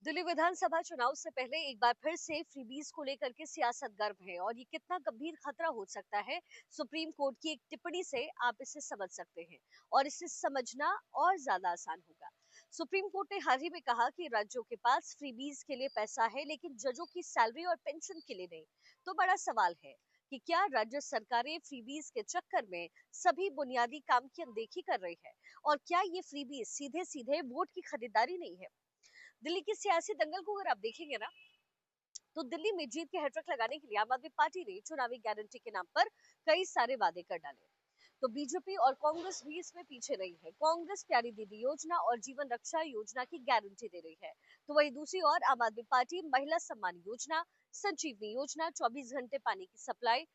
दिल्ली विधानसभा चुनाव से पहले एक बार फिर से फ्रीबीज को लेकर के सियासत गर्म है और ये कितना गंभीर खतरा हो सकता है। सुप्रीम कोर्ट की एक टिप्पणी से आप इसे समझ सकते हैं और इसे समझना और ज्यादा आसान होगा। सुप्रीम कोर्ट ने हाल ही में कहा कि राज्यों के पास फ्रीबीज के लिए पैसा है लेकिन जजों की सैलरी और पेंशन के लिए नहीं। तो बड़ा सवाल है कि क्या राज्य सरकारें फ्रीबीज के चक्कर में सभी बुनियादी काम की अनदेखी कर रही है और क्या ये फ्रीबीज सीधे सीधे वोट की खरीदारी नहीं है। दिल्ली की सियासी दंगल को अगर आप देखेंगे ना, तो दिल्ली में जीत के हैट्रिक लगाने के लिए आम आदमी पार्टी ने चुनावी गारंटी के नाम पर कई सारे वादे कर डाले। तो बीजेपी और कांग्रेस भी इसमें पीछे नहीं है। कांग्रेस प्यारी दीदी योजना और जीवन रक्षा योजना की गारंटी दे रही है, तो वही दूसरी ओर आम आदमी पार्टी महिला सम्मान योजना, संजीवनी योजना, 24 घंटे पानी की सप्लाई,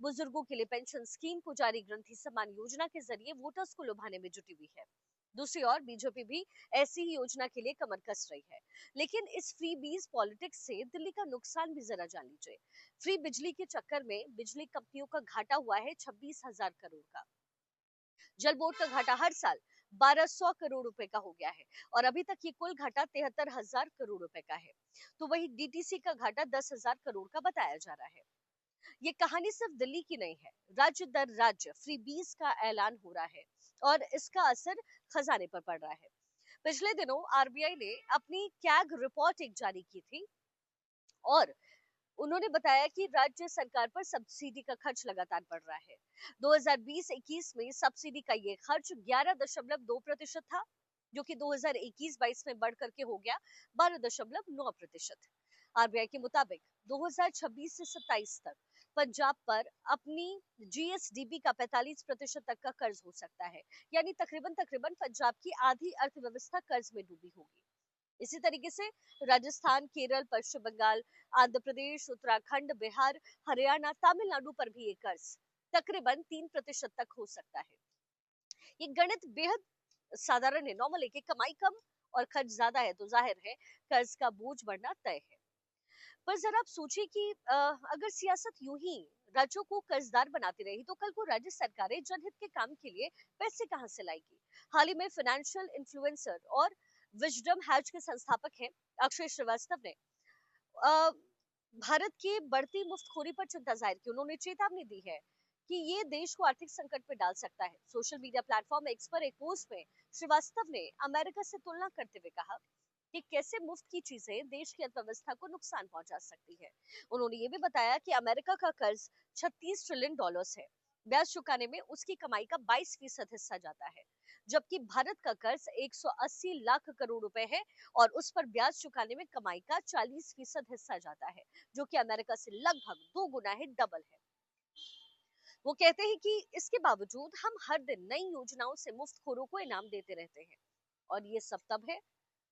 बुजुर्गों के लिए पेंशन स्कीम, पुजारी ग्रंथि सम्मान योजना के जरिए वोटर्स को लुभाने में जुटी हुई है। दूसरी ओर बीजेपी भी ऐसी ही योजना के लिए कमर कस रही है। लेकिन इस फ्री बीज पॉलिटिक्स से दिल्ली का नुकसान भी जरा जान लीजिए। फ्री बिजली के चक्कर में बिजली कंपनियों का घाटा हुआ है 26,000 करोड़ का। जल बोर्ड का घाटा हर साल 1200 करोड़ रुपए का हो गया है और अभी तक ये कुल घाटा 73,000 करोड़ रुपए का है। तो वही डीटीसी का घाटा 10,000 करोड़ का बताया जा रहा है। ये कहानी सिर्फ दिल्ली की नहीं है। राज्य दर राज्य फ्रीबीज का ऐलान हो रहा है और इसका असर खजाने पर पड़ रहा है। पिछले दिनों आरबीआई ने अपनी कैग रिपोर्ट एक जारी की थी और उन्होंने बताया कि राज्य सरकार पर सब्सिडी का खर्च लगातार बढ़ रहा है। 2020-21 में सब्सिडी का ये खर्च 11.2% था, जो कि 2021-22 में बढ़ करके हो गया 12.9%। आरबीआई के मुताबिक 2026 से 27 तक पंजाब पर अपनी जीएसडीपी का 45% तक का कर्ज हो सकता है। यानी तकरीबन तकरीबन पंजाब की आधी अर्थव्यवस्था कर्ज में डूबी होगी। इसी तरीके से राजस्थान, केरल, पश्चिम बंगाल, आंध्र प्रदेश, उत्तराखंड, बिहार, हरियाणा, तमिलनाडु पर भी ये कर्ज तकरीबन 3% तक हो सकता है। ये गणित बेहद साधारण है, नॉर्मल है कि कमाई कम और खर्च ज्यादा है तो जाहिर है कर्ज का बोझ बढ़ना तय है। पर जरा आप सोचिए कि अगर सियासत यूं ही राज्यों को कर्जदार बनाती रही तो कल को राज्य सरकारें जनहित के काम के लिए पैसे कहां से लाएगी। हाल ही में फाइनेंशियल इन्फ्लुएंसर और विजडम हैच के संस्थापक हैं अक्षय श्रीवास्तव ने अ, भारत की बढ़ती मुफ्तखोरी पर चिंता जाहिर की। उन्होंने चेतावनी दी है कि ये देश को आर्थिक संकट में डाल सकता है। सोशल मीडिया प्लेटफॉर्म एक्स पर एक पोस्ट में श्रीवास्तव ने अमेरिका से तुलना करते हुए कहा कि कैसे मुफ्त की चीजें देश की अर्थव्यवस्था को नुकसान पहुंचा सकती है। उन्होंने ये भी बताया कि अमेरिका का कर्ज 36 ट्रिलियन डॉलर्स है। ब्याज चुकाने में उसकी कमाई का 22% हिस्सा जाता है, जबकि भारत का कर्ज 180 लाख करोड़ रुपए है और उस पर ब्याज चुकाने में कमाई का 40% हिस्सा जाता है, जो कि अमेरिका से लगभग 2 गुना है, डबल है। वो कहते हैं कि इसके बावजूद हम हर दिन नई योजनाओं से मुफ्तखोरों को इनाम देते रहते हैं और ये सब तब है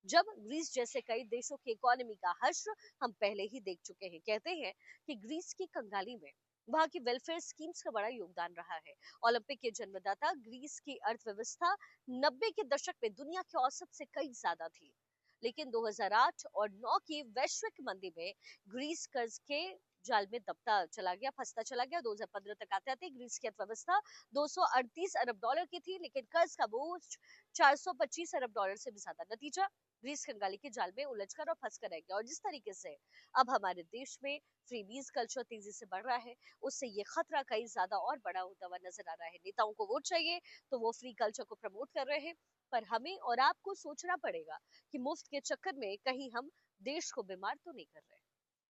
जब ग्रीस जैसे कई देशों की इकोनॉमी का हश्र हम पहले ही देख चुके हैं। कहते हैं कि ग्रीस की कंगाली में वहां की वेलफेयर स्कीम्स का बड़ा योगदान रहा है। ओलंपिक के जन्मदाता ग्रीस की अर्थव्यवस्था 90 के दशक में दुनिया की औसत से कई ज्यादा थी, लेकिन 2008 और 9 की वैश्विक मंदी में ग्रीस कर्ज के जाल में दबता चला गया, फंसता चला गया। 2015 तक आते आते ग्रीस की अर्थव्यवस्था 238 अरब डॉलर की थी, लेकिन कर्ज का बोझ 425 अरब डॉलर से भी ज्यादा। नतीजा, ग्रीस कंगाली के जाल में उलझकर और फंस कर रह गया। और जिस तरीके से अब हमारे देश में फ्रीबीज कल्चर तेजी से बढ़ रहा है, उससे ये खतरा कई ज्यादा और बड़ा होता हुआ नजर आ रहा है। नेताओं को वोट चाहिए तो वो फ्री कल्चर को प्रमोट कर रहे हैं, पर हमें और आपको सोचना पड़ेगा कि मुफ्त के चक्कर में कहीं हम देश को बीमार तो नहीं कर रहे।